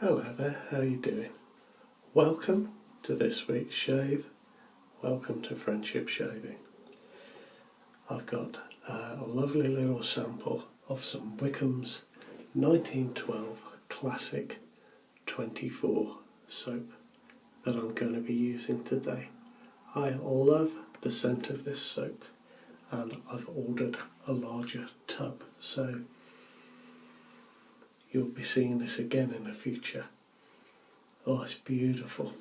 Hello there, how are you doing? Welcome to this week's shave. Welcome to Friendship Shaving. I've got a lovely little sample of some Wickhams 1912 Classic 24 soap that I'm going to be using today. I love the scent of this soap and I've ordered a larger tub, so you'll be seeing this again in the future. Oh, it's beautiful.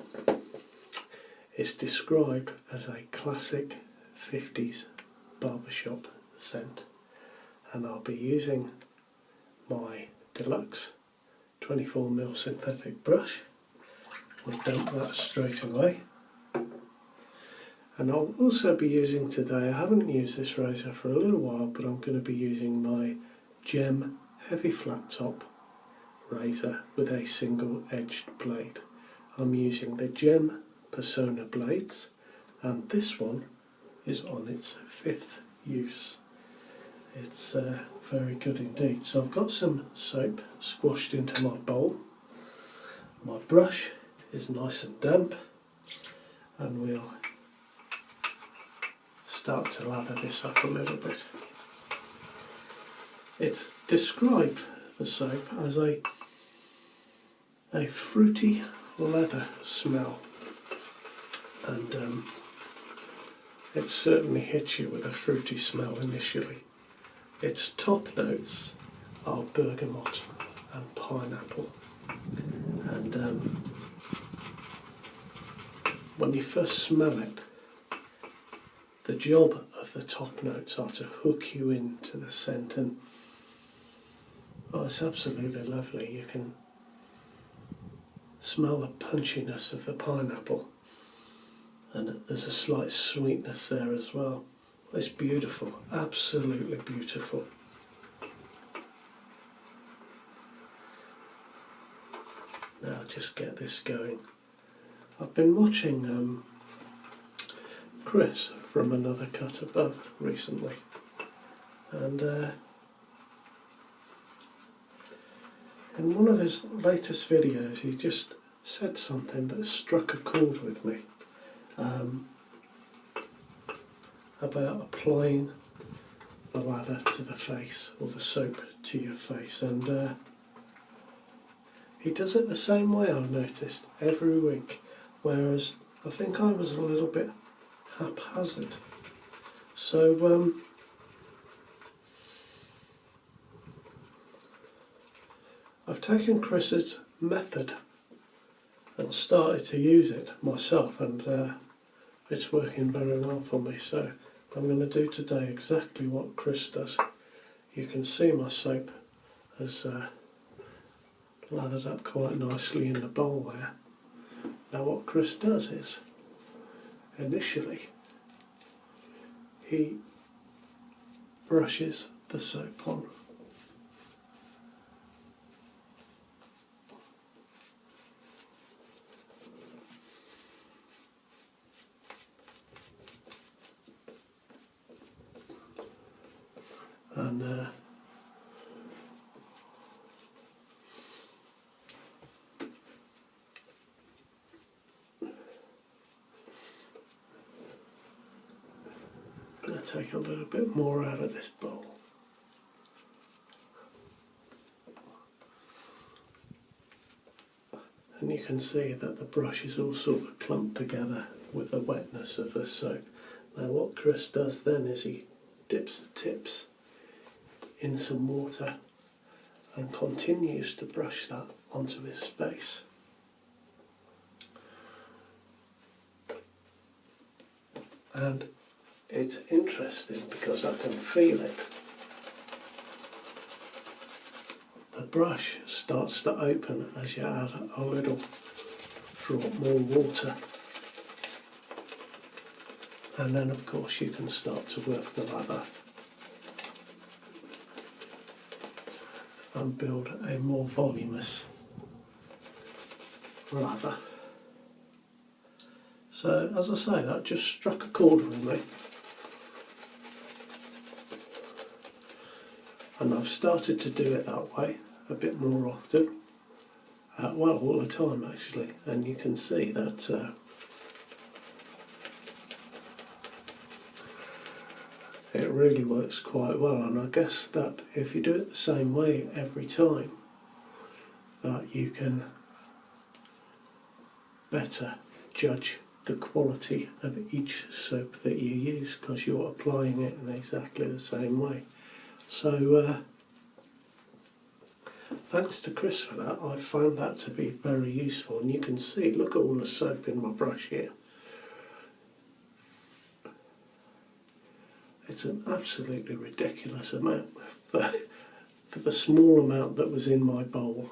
It's described as a classic 50s barbershop scent, and I'll be using my deluxe 24mm synthetic brush. We'll dump that straight away. And I'll also be using today, I haven't used this razor for a little while, but I'm going to be using my Gem heavy flat top razor with a single edged blade. I'm using the Gem Persona blades, and this one is on its 5th use. It's very good indeed. So I've got some soap squashed into my bowl. My brush is nice and damp, and we'll start to lather this up a little bit. It's described, the soap, as a fruity leather smell, and it certainly hits you with a fruity smell initially. Its top notes are bergamot and pineapple, and when you first smell it, the job of the top notes are to hook you into the scent, and oh, it's absolutely lovely. You can smell the punchiness of the pineapple, and there's a slight sweetness there as well. It's beautiful, absolutely beautiful. Now just get this going. I've been watching Chris from Another Cut Above recently, and in one of his latest videos he just said something that struck a chord with me about applying the lather to the face, or the soap to your face, and he does it the same way, I've noticed, every week, whereas I think I was a little bit haphazard. So I've taken Chris's method and started to use it myself, and it's working very well for me. So I'm going to do today exactly what Chris does. You can see my soap has lathered up quite nicely in the bowl there. Now what Chris does is, initially, he brushes the soap on. And I'm going to take a little bit more out of this bowl. And you can see that the brush is all sort of clumped together with the wetness of the soap. Now what Chris does then is he dips the tips in some water and continues to brush that onto his face. And it's interesting because I can feel it. The brush starts to open as you add a little drop more water, and then of course you can start to work the lather and build a more voluminous lather. So as I say, that just struck a chord with me, and I've started to do it that way a bit more often, well, all the time actually, and you can see that it really works quite well. And I guess that if you do it the same way every time, that you can better judge the quality of each soap that you use, because you're applying it in exactly the same way. So thanks to Chris for that. I found that to be very useful, and you can see, look at all the soap in my brush here. It's an absolutely ridiculous amount for the small amount that was in my bowl.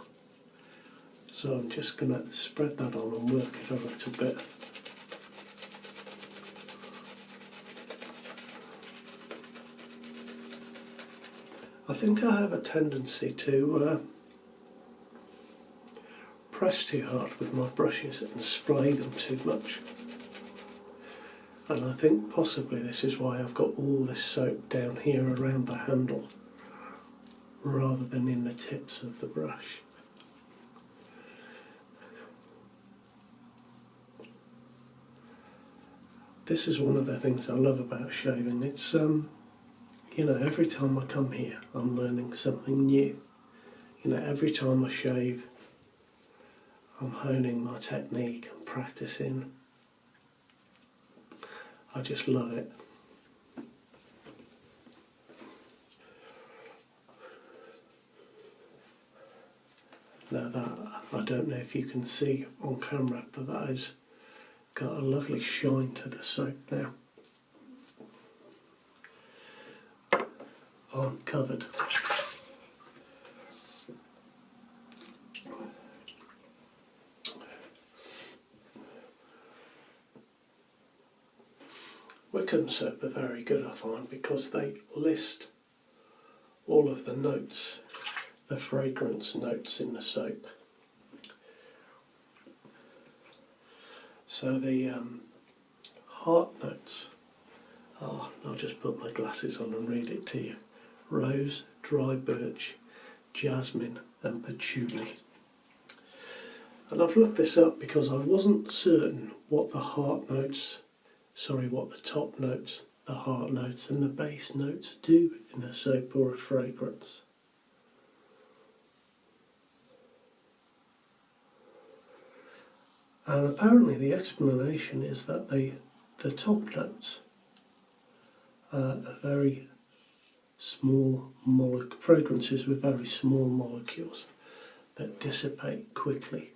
So I'm just going to spread that on and work it a little bit. I think I have a tendency to press too hard with my brushes and splay them too much. And I think possibly this is why I've got all this soap down here around the handle rather than in the tips of the brush. This is one of the things I love about shaving. It's you know, every time I come here I'm learning something new. You know, every time I shave I'm honing my technique and practicing. I just love it. Now that, I don't know if you can see on camera, but that has got a lovely shine to the soap now. I'm covered. Wickhams soap are very good, I find, because they list all of the notes, the fragrance notes in the soap. So the heart notes are, I'll just put my glasses on and read it to you: rose, dry birch, jasmine and patchouli. And I've looked this up because I wasn't certain what the heart notes, what the top notes, the heart notes and the base notes do in a soap or a fragrance. And apparently the explanation is that the top notes are very small fragrances with very small molecules that dissipate quickly.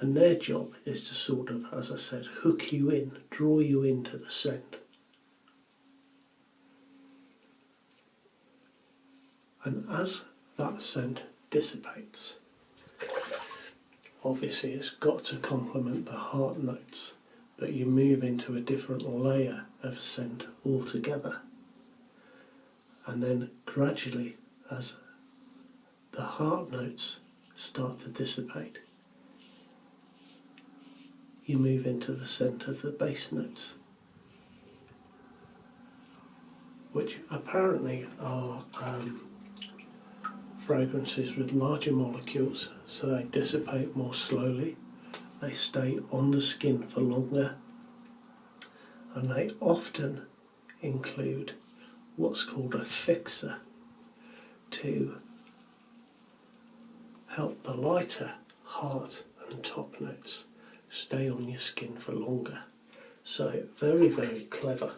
And their job is to sort of, as I said, hook you in, draw you into the scent. And as that scent dissipates, obviously it's got to complement the heart notes, but you move into a different layer of scent altogether. And then gradually, as the heart notes start to dissipate, you move into the scent of the base notes, which apparently are fragrances with larger molecules, so they dissipate more slowly, they stay on the skin for longer, and they often include what's called a fixer to help the lighter heart and top notes stay on your skin for longer. So very, very clever.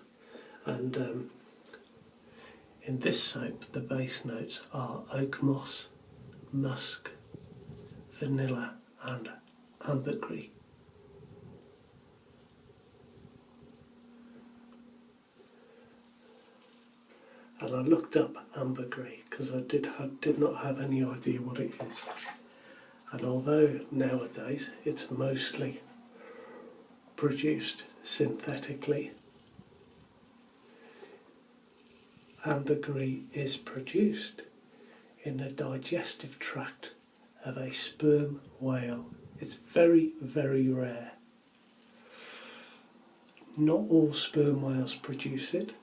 And in this soap the base notes are oak moss, musk, vanilla and ambergris. And I looked up ambergris because I did not have any idea what it is. And although nowadays it's mostly produced synthetically, ambergris is produced in the digestive tract of a sperm whale. It's very, very rare. Not all sperm whales produce it.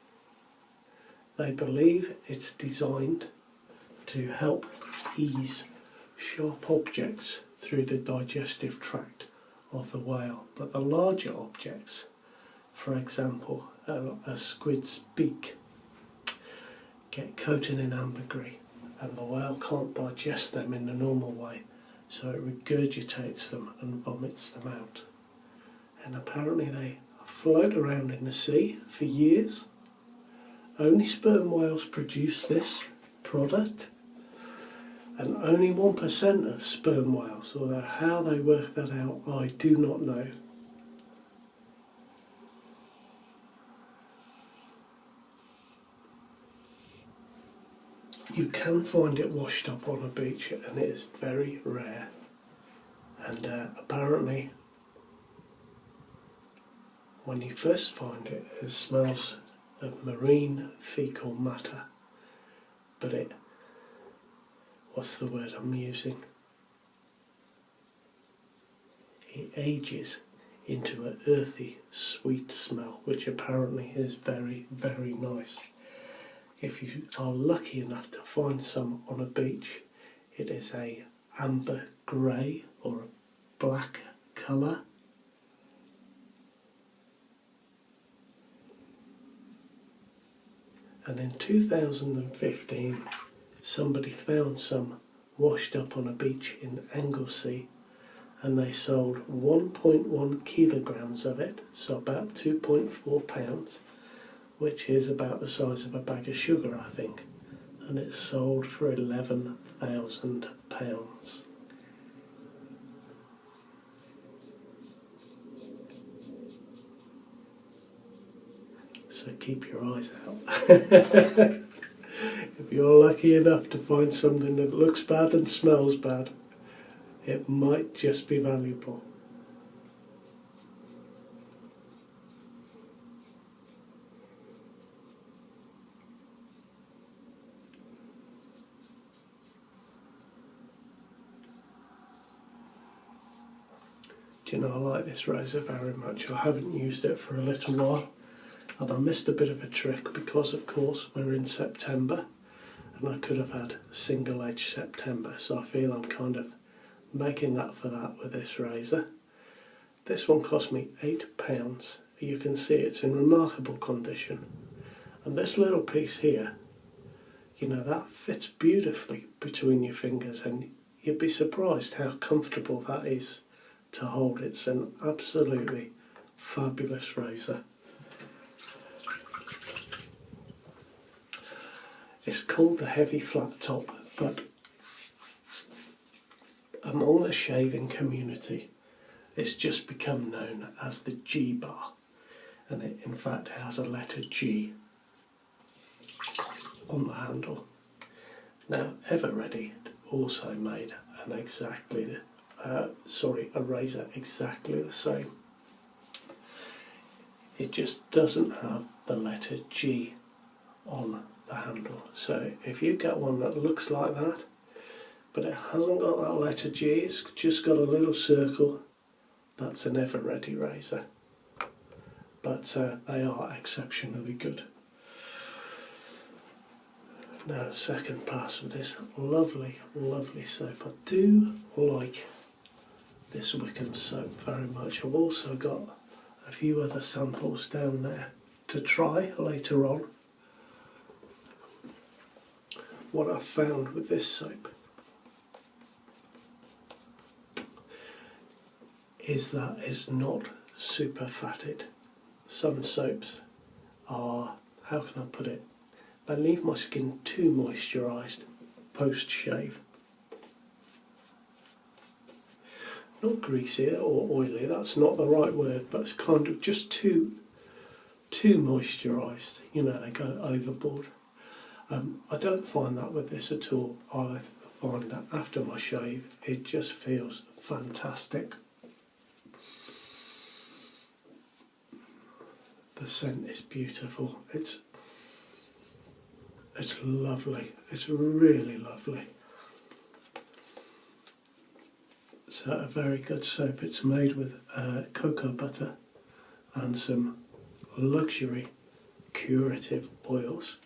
They believe it's designed to help ease sharp objects through the digestive tract of the whale. But the larger objects, for example a squid's beak, get coated in ambergris, and the whale can't digest them in the normal way, so it regurgitates them and vomits them out. And apparently they float around in the sea for years. Only sperm whales produce this product, and only 1% of sperm whales, although how they work that out I do not know. You can find it washed up on a beach, and it is very rare, and apparently when you first find it, it smells of marine fecal matter, but what's the word I'm using? It ages into an earthy, sweet smell, which apparently is very, very nice. If you are lucky enough to find some on a beach, it is a amber grey or a black colour. And in 2015, somebody found some washed up on a beach in Anglesey, and they sold 1.1 kilograms of it, so about 2.4 pounds, which is about the size of a bag of sugar, I think, and it's sold for £11,000. So keep your eyes out. If you're lucky enough to find something that looks bad and smells bad, it might just be valuable. Do you know, I like this razor very much. I haven't used it for a little while, and I missed a bit of a trick because, of course, we're in September, and I could have had single edge September, so I feel I'm kind of making up for that with this razor. This one cost me £8. You can see it's in remarkable condition, and this little piece here, you know, that fits beautifully between your fingers, and you'd be surprised how comfortable that is to hold. It's an absolutely fabulous razor. It's called the heavy flat top, but among the shaving community it's just become known as the G bar, and it in fact has a letter G on the handle. Now Everready also made a razor exactly the same. It just doesn't have the letter G on the handle. So if you get one that looks like that, but it hasn't got that letter G, it's just got a little circle, that's an Everready razor. But they are exceptionally good. Now, second pass of this lovely, lovely soap. I do like this Wickhams soap very much. I've also got a few other samples down there to try later on. What I've found with this soap is that it's not super fatted. Some soaps are, how can I put it, they leave my skin too moisturised post-shave. Not greasy or oily, that's not the right word, but it's kind of just too moisturised. You know, they go overboard. I don't find that with this at all. I find that after my shave it just feels fantastic. The scent is beautiful. It's lovely. It's really lovely. It's a very good soap. It's made with cocoa butter and some luxury curative oils.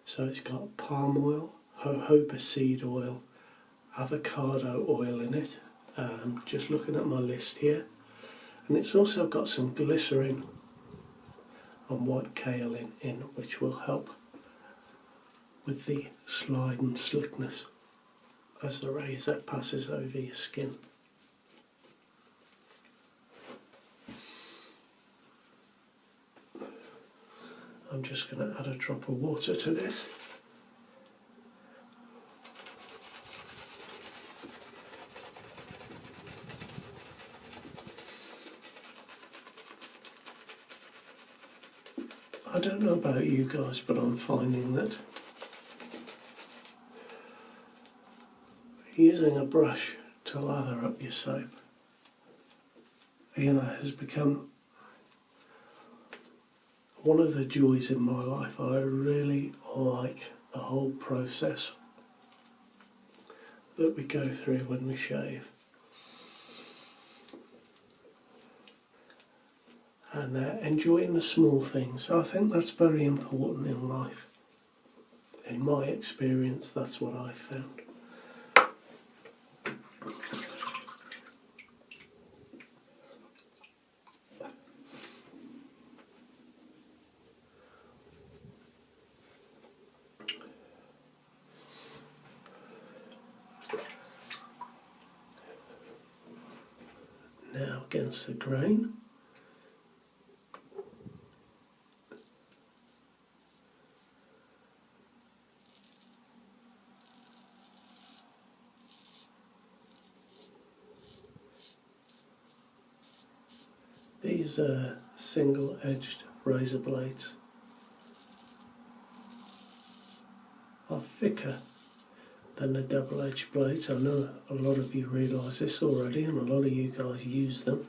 So it's got palm oil, jojoba seed oil, avocado oil in it, just looking at my list here, and it's also got some glycerin and white kaolin in, which will help with the slide and slickness as the razor passes over your skin. I'm just going to add a drop of water to this. I don't know about you guys, but I'm finding that using a brush to lather up your soap, has become one of the joys in my life. I really like the whole process that we go through when we shave. And enjoying the small things. I think that's very important in life. In my experience, that's what I've found. Now against the grain. These single-edged razor blades are thicker than the double-edged blades. I know a lot of you realise this already, and a lot of you guys use them.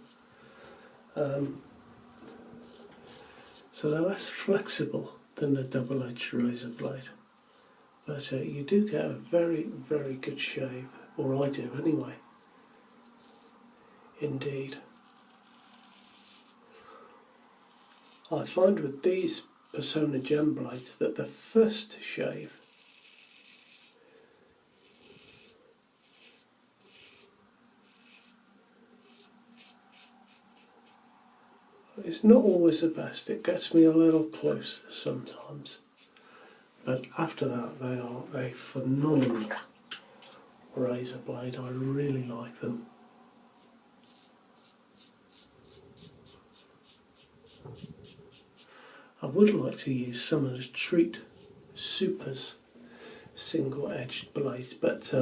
So they're less flexible than the double-edged razor blade, but you do get a very, very good shave, or I do anyway. Indeed. I find with these Persona gem blades that the first shave is not always the best. It gets me a little closer sometimes, but after that they are a phenomenal razor blade. I really like them. I would like to use some of the Treat Super's single-edged blades, but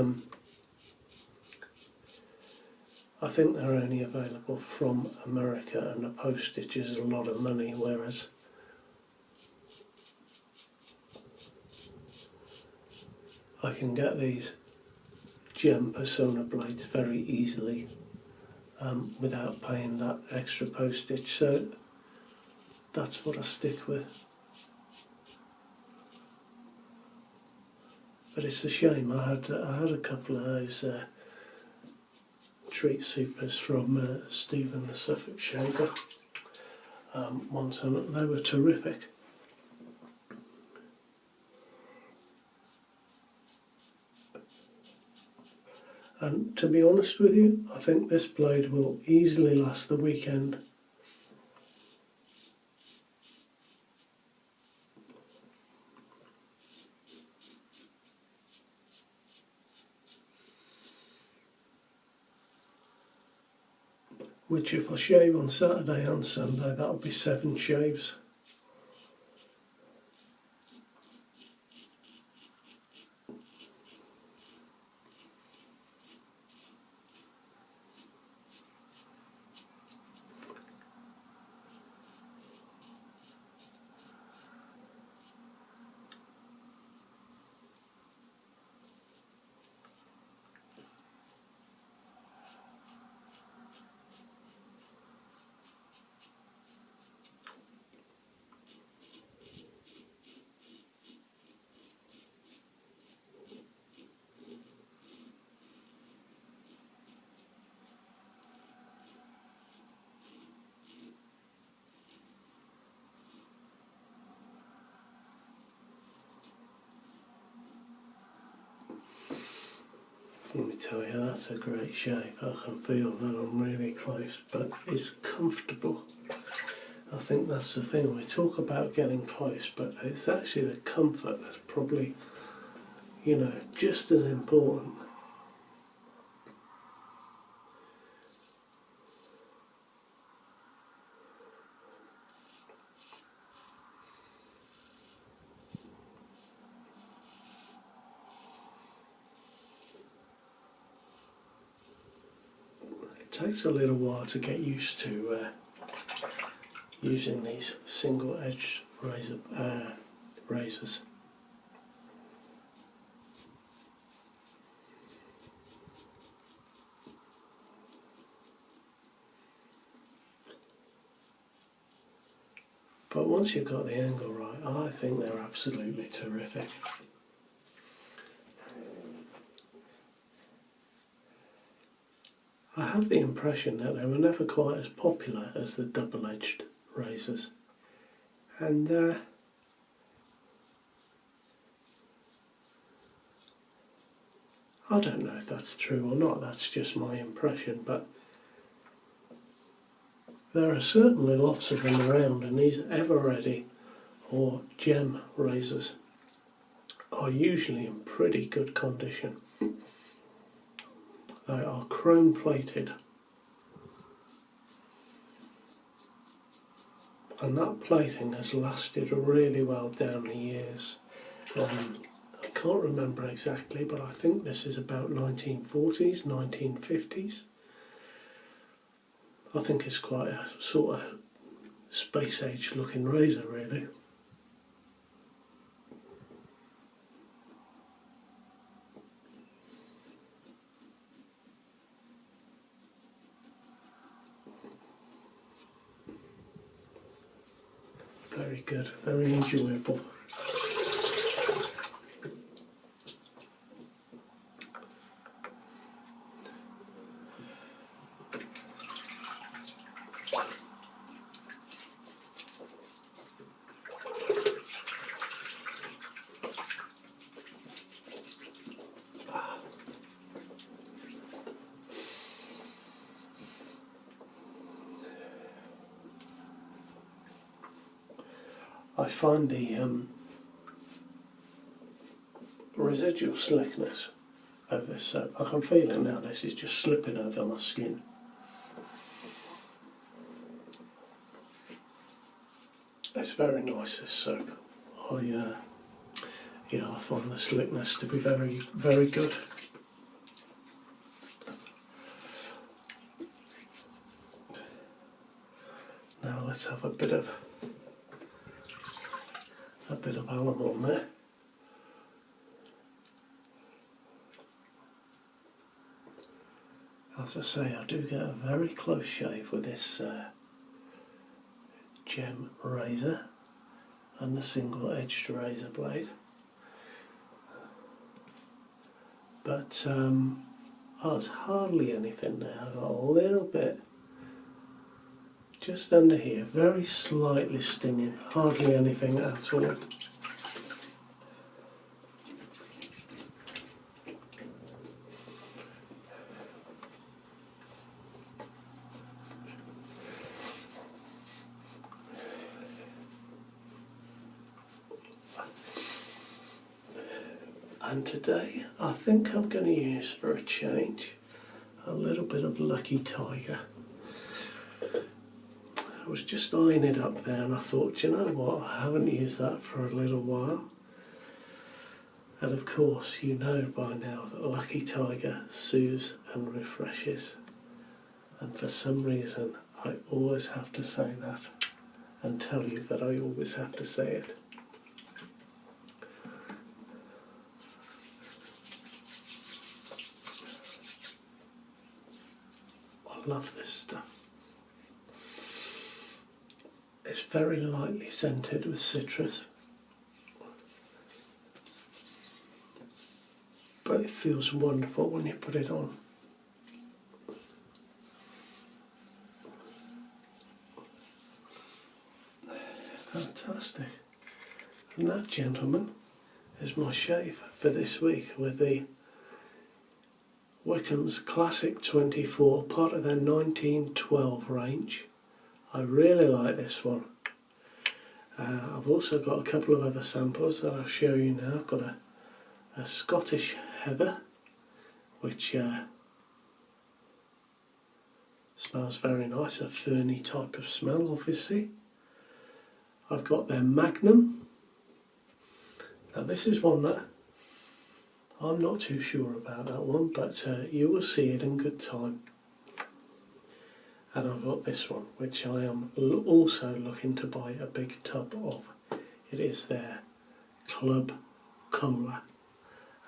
I think they're only available from America, and the postage is a lot of money, whereas I can get these gem Persona blades very easily without paying that extra postage. So that's what I stick with. But it's a shame. I had a couple of those Treat Supers from Stephen the Suffolk Shaver once, and they were terrific. And to be honest with you, I think this blade will easily last the weekend. Which, if I shave on Saturday and Sunday, that'll be 7 shaves. Let me tell you, that's a great shave. I can feel that I'm really close, but it's comfortable. I think that's the thing. We talk about getting close, but it's actually the comfort that's probably, you know, just as important. It takes a little while to get used to using these single-edged razors. But once you've got the angle right, I think they're absolutely terrific. I have the impression that they were never quite as popular as the double-edged razors, and I don't know if that's true or not, that's just my impression, but there are certainly lots of them around, and these ever-ready or gem razors are usually in pretty good condition. They are chrome plated, and that plating has lasted really well down the years. I can't remember exactly, but I think this is about 1940s, 1950s. I think it's quite a sort of space age looking razor, really. Very good, very enjoyable. I find the residual slickness of this soap, I can feel it now, this is just slipping over my skin. It's very nice, this soap. I find the slickness to be very, very good. Now let's have a bit of alum on there. As I say, I do get a very close shave with this gem razor and the single-edged razor blade, but there's hardly anything there. I've got a little bit just under here, very slightly stinging, hardly anything at all. And today I think I'm going to use, for a change, a little bit of Lucky Tiger. I was just eyeing it up there and I thought, do you know what, I haven't used that for a little while. And of course you know by now that Lucky Tiger soothes and refreshes. And for some reason I always have to say that and tell you that I always have to say it. I love this stuff. It's very lightly scented with citrus, but it feels wonderful when you put it on. Fantastic. And that, gentlemen, is my shave for this week with the Wickhams Classic 24, part of their 1912 range. I really like this one. I've also got a couple of other samples that I'll show you now. I've got a Scottish Heather, which smells very nice, a ferny type of smell obviously. I've got their Magnum. Now this is one that I'm not too sure about that one, but you will see it in good time. And I've got this one, which I am also looking to buy a big tub of. It is their Club Cola,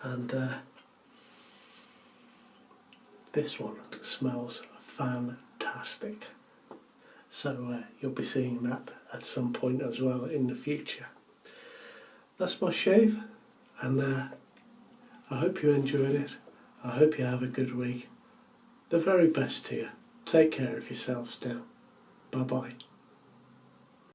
and this one smells fantastic. So you'll be seeing that at some point as well in the future. That's my shave, and I hope you enjoyed it. I hope you have a good week. The very best to you. Take care of yourselves now. Bye bye.